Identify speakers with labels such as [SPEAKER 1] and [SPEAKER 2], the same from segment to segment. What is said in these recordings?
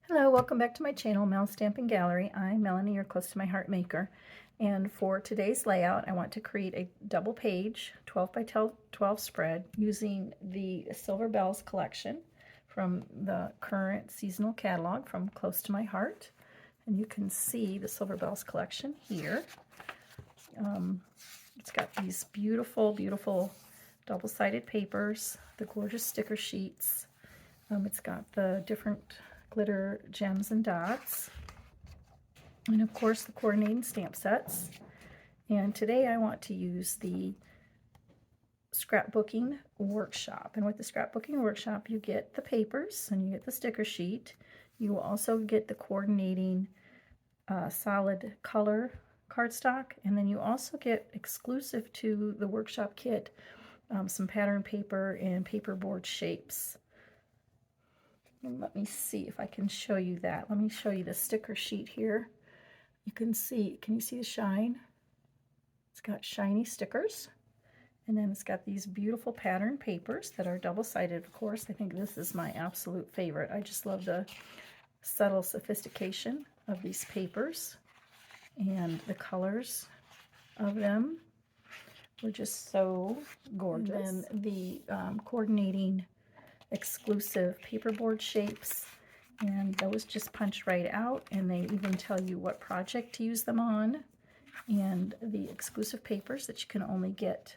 [SPEAKER 1] Hello, welcome back to my channel, Mel Stamping Gallery. I'm Melanie, your close to my heart maker. And for today's layout, I want to create a double page 12 by 12 spread using the Silver Bells collection from the current seasonal catalog from Close to My Heart. And you can see the Silver Bells collection here. It's got these beautiful, beautiful double-sided papers, the gorgeous sticker sheets. It's got the different glitter gems and dots, and of course the coordinating stamp sets. And today I want to use the scrapbooking workshop. And with the scrapbooking workshop, you get the papers and you get the sticker sheet. You will also get the coordinating solid color cardstock, and then you also get, exclusive to the workshop kit, some pattern paper and paperboard shapes. And let me see if I can show you that. Let me show you the sticker sheet here. You can see, can you see the shine? It's got shiny stickers. And then it's got these beautiful pattern papers that are double-sided, of course. I think this is my absolute favorite. I just love the subtle sophistication of these papers, and the colors of them were just so gorgeous. And then the coordinating exclusive paperboard shapes, and those just punch right out, and they even tell you what project to use them on, and the exclusive papers that you can only get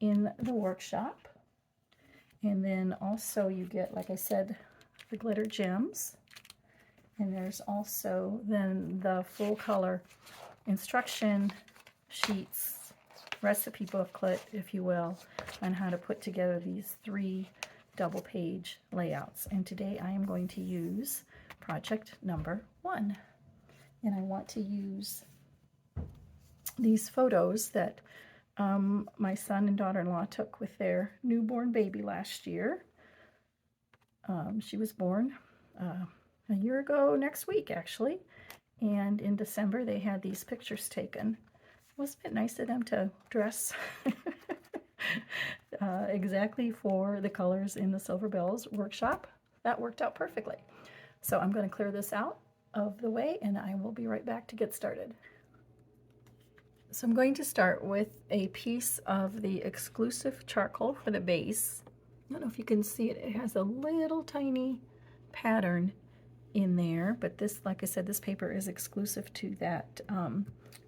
[SPEAKER 1] in the workshop. And then also you get, like I said, the glitter gems, and there's also then the full color instruction sheets, recipe booklet, if you will, on how to put together these 3 double page layouts. And today I am going to use project number 1, and I want to use these photos that my son and daughter-in-law took with their newborn baby last year. She was born a year ago next week, actually, and in December they had these pictures taken. Wasn't it nice of them to dress exactly for the colors in the Silver Bells workshop? That worked out perfectly. So I'm going to clear this out of the way, and I will be right back to get started. So I'm going to start with a piece of the exclusive charcoal for the base. I don't know if you can see it. It has a little tiny pattern in there, but this, like I said, this paper is exclusive to that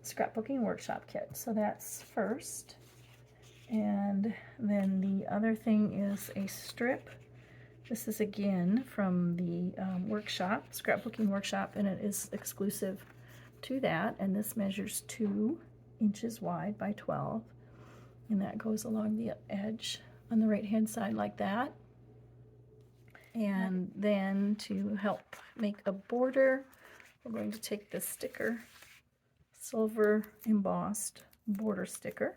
[SPEAKER 1] scrapbooking workshop kit. So that's first. And then the other thing is a strip. This is again from the workshop, scrapbooking workshop, and it is exclusive to that. And this measures 2 inches wide by 12, and that goes along the edge on the right hand side like that. And then to help make a border, we're going to take the sticker, silver embossed border sticker,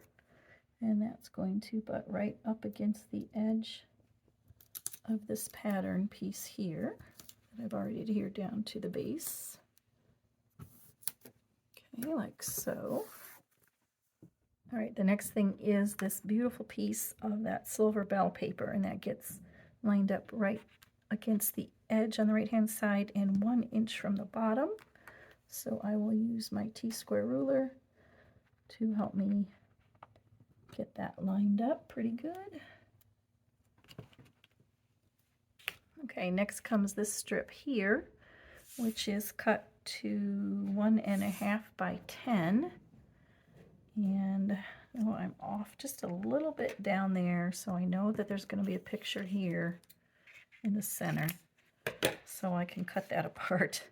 [SPEAKER 1] and that's going to butt right up against the edge of this pattern piece here that I've already adhered down to the base. Okay, like so. All right, the next thing is this beautiful piece of that Silver Bell paper, and that gets lined up right against the edge on the right hand side and 1 inch from the bottom. So I will use my T-square ruler to help me get that lined up pretty good. Okay, next comes this strip here, which is cut to 1.5 by 10. And oh, I'm off just a little bit down there, so I know that there's going to be a picture here in the center, so I can cut that apart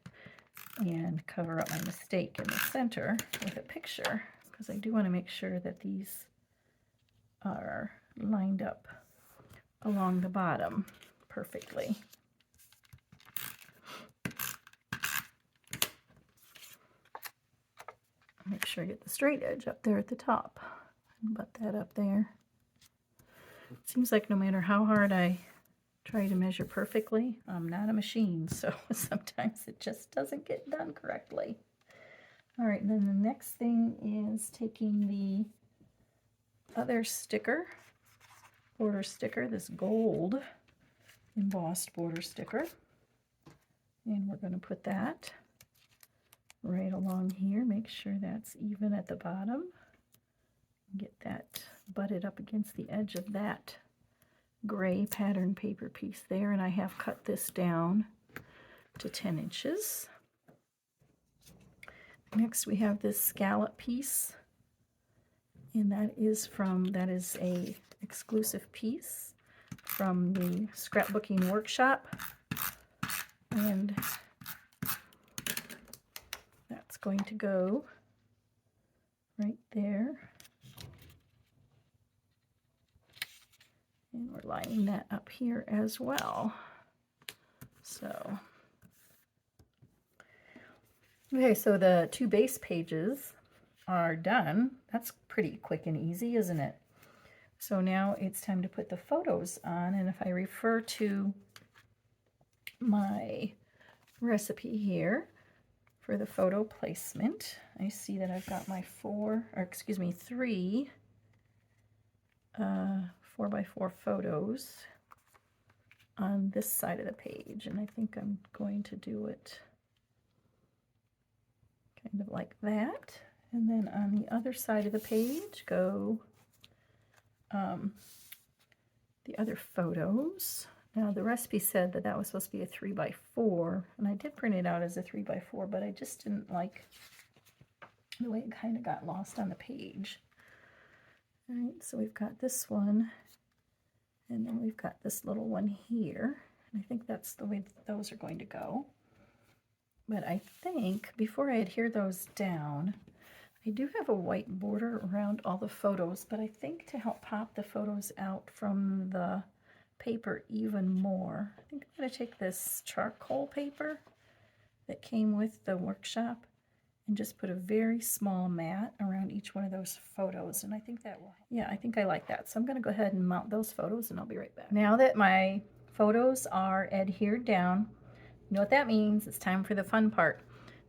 [SPEAKER 1] and cover up my mistake in the center with a picture, because I do want to make sure that these are lined up along the bottom perfectly. Make sure I get the straight edge up there at the top and butt that up there. It seems like no matter how hard I try to measure perfectly, I'm not a machine, so sometimes it just doesn't get done correctly. All right, then the next thing is taking the other sticker, border sticker, this gold embossed border sticker, And we're going to put that right along here. Make sure that's even at the bottom. Get that butted up against the edge of that gray pattern paper piece there. And I have cut this down to 10 inches. Next we have this scallop piece. And that is a exclusive piece from the Scrapbooking workshop. And that's going to go right there. And we're lining that up here as well. So, okay, so the 2 base pages are done. That's pretty quick and easy, isn't it? So now it's time to put the photos on, and if I refer to my recipe here for the photo placement, I see that I've got my 3 4x4 photos on this side of the page, and I think I'm going to do it kind of like that. And then on the other side of the page go the other photos. Now the recipe said that that was supposed to be a 3x4, and I did print it out as a 3x4, but I just didn't like the way it kind of got lost on the page. All right, so we've got this one, and then we've got this little one here, and I think that's the way those are going to go. But I think before I adhere those down, I do have a white border around all the photos, but I think to help pop the photos out from the paper even more, I think I'm going to take this charcoal paper that came with the workshop and just put a very small mat around each one of those photos, and I think that will, yeah, I think I like that. So I'm going to go ahead and mount those photos, and I'll be right back. Now that my photos are adhered down, you know what that means. It's time for the fun part,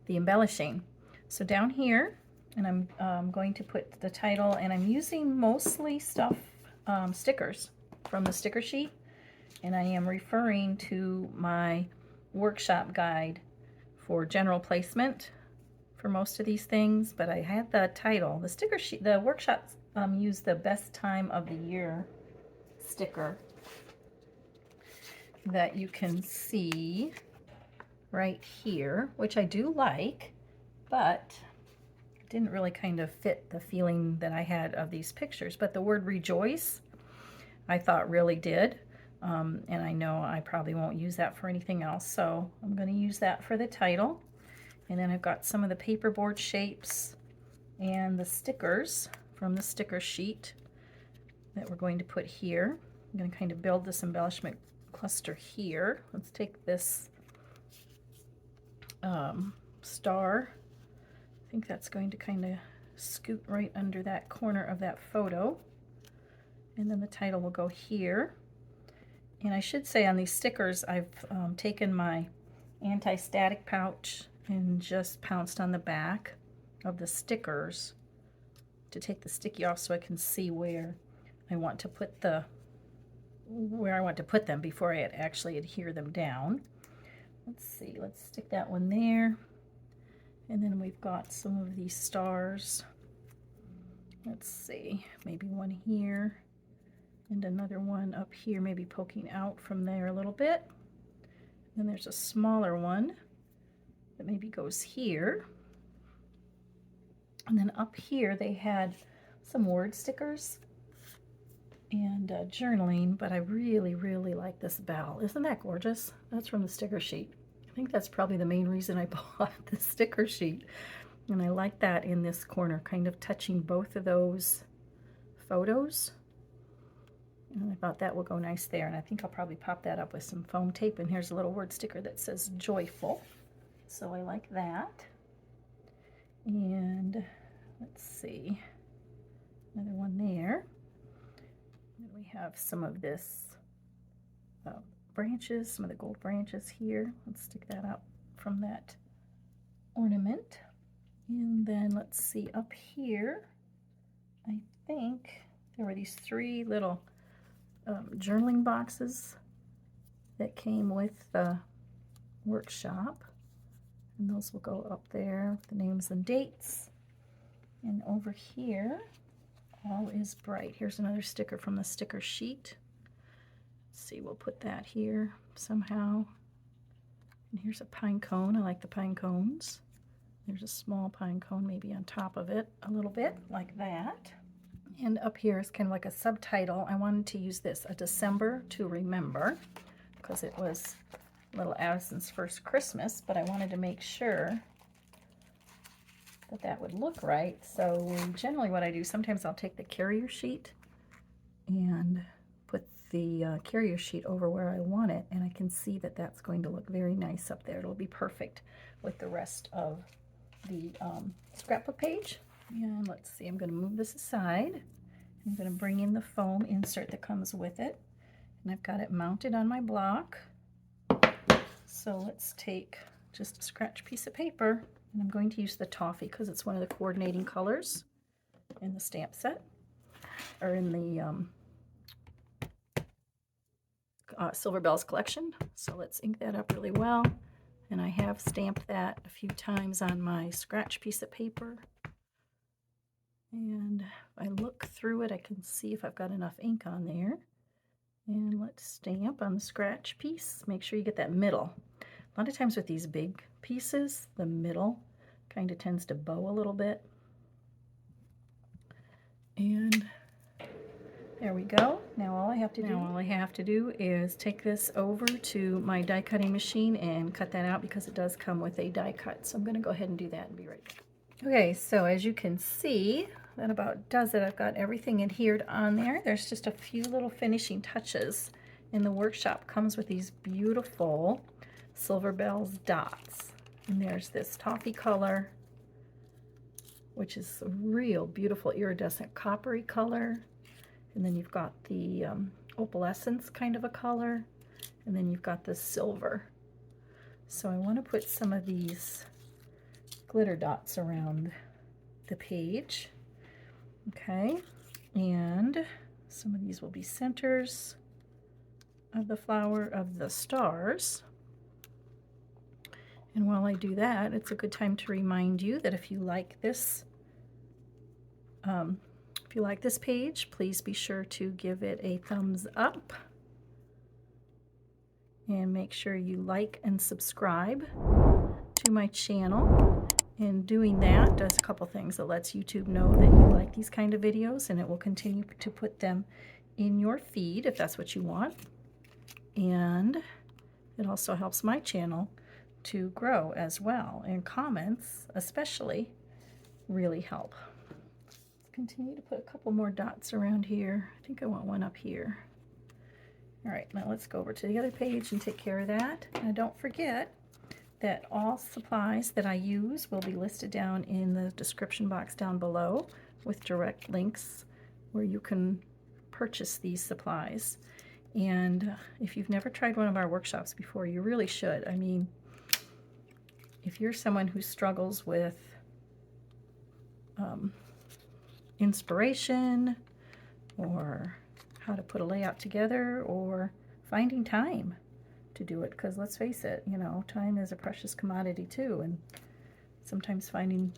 [SPEAKER 1] the embellishing. So down here, and I'm going to put the title, and I'm using mostly stickers from the sticker sheet, and I am referring to my workshop guide for general placement for most of these things, but I had the title, the sticker sheet, the workshop used the best time of the year sticker that you can see right here, which I do like, but it didn't really kind of fit the feeling that I had of these pictures. But the word rejoice, I thought really did. And I know I probably won't use that for anything else, so I'm going to use that for the title. And then I've got some of the paperboard shapes and the stickers from the sticker sheet that we're going to put here. I'm going to kind of build this embellishment cluster here. Let's take this star. I think that's going to kind of scoot right under that corner of that photo. And then the title will go here. And I should say on these stickers, I've taken my anti-static pouch and just pounced on the back of the stickers to take the sticky off so I can see where I want to put them before I actually adhere them down. Let's see, let's stick that one there. And then we've got some of these stars. Let's see, maybe one here and another one up here, maybe poking out from there a little bit. Then there's a smaller one that maybe goes here. And then up here they had some word stickers and journaling, but I really, really like this bell. Isn't that gorgeous? That's from the sticker sheet. I think that's probably the main reason I bought the sticker sheet. And I like that in this corner, kind of touching both of those photos. And I thought that will go nice there. And I think I'll probably pop that up with some foam tape. And here's a little word sticker that says joyful. So I like that. And let's see, another one there. And we have some of this branches, some of the gold branches here. Let's stick that out from that ornament. And then let's see, up here, I think there were these 3 little journaling boxes that came with the workshop. And those will go up there, the names and dates. And over here, all is bright. Here's another sticker from the sticker sheet. Let's see, we'll put that here somehow. And here's a pine cone. I like the pine cones. There's a small pine cone maybe on top of it a little bit, like that. And up here is kind of like a subtitle. I wanted to use this, A December to Remember, because it was little Addison's first Christmas, but I wanted to make sure that that would look right. So generally what I do, sometimes I'll take the carrier sheet and put the carrier sheet over where I want it, and I can see that that's going to look very nice up there. It'll be perfect with the rest of the scrapbook page. And let's see, I'm going to move this aside. I'm going to bring in the foam insert that comes with it, and I've got it mounted on my block. So let's take just a scratch piece of paper, and I'm going to use the toffee because it's one of the coordinating colors in the stamp set, or in the Silver Bells collection. So let's ink that up really well, and I have stamped that a few times on my scratch piece of paper. And if I look through it, I can see if I've got enough ink on there. And let's stamp on the scratch piece. Make sure you get that middle. A lot of times with these big pieces, the middle kind of tends to bow a little bit. And there we go. Now all I have to do is take this over to my die cutting machine and cut that out, because it does come with a die cut. So I'm going to go ahead and do that and be right back. Okay, so as you can see, that about does it. I've got everything adhered on there. There's just a few little finishing touches. And the workshop comes with these beautiful Silver Bells dots. And there's this toffee color, which is a real beautiful iridescent coppery color. And then you've got the opalescence kind of a color. And then you've got the silver. So I want to put some of these glitter dots around the page. Okay, and some of these will be centers of the flower of the stars. And while I do that, it's a good time to remind you that if you like this page, please be sure to give it a thumbs up, and make sure you like and subscribe to my channel. And doing that does a couple things. It lets YouTube know that you like these kind of videos, and it will continue to put them in your feed if that's what you want. And it also helps my channel to grow as well. And comments especially really help. Let's continue to put a couple more dots around here. I think I want one up here. All right, now let's go over to the other page and take care of that. And don't forget that all supplies that I use will be listed down in the description box down below, with direct links where you can purchase these supplies. And if you've never tried one of our workshops before, you really should. I mean, if you're someone who struggles with inspiration, or how to put a layout together, or finding time to do it, because let's face it, you know, time is a precious commodity too, and sometimes finding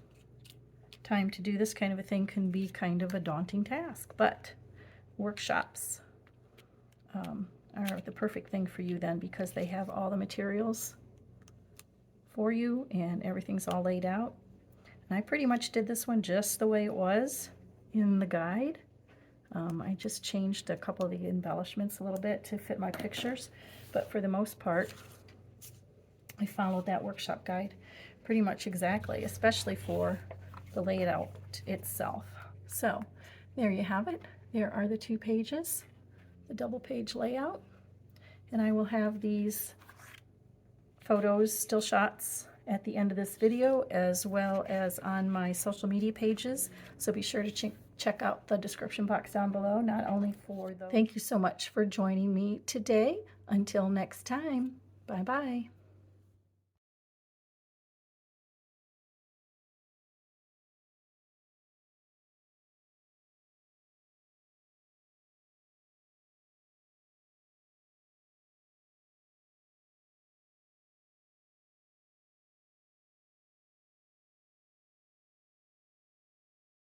[SPEAKER 1] time to do this kind of a thing can be kind of a daunting task. But workshops are the perfect thing for you then, because they have all the materials for you and everything's all laid out. And I pretty much did this one just the way it was in the guide. I just changed a couple of the embellishments a little bit to fit my pictures, but for the most part I followed that workshop guide pretty much exactly, especially for the layout itself. So there you have it. There are the two pages, the double page layout, and I will have these photos, still shots, at the end of this video, as well as on my social media pages. So be sure to check out the description box down below, not only for those. Thank you so much for joining me today. Until next time, bye-bye.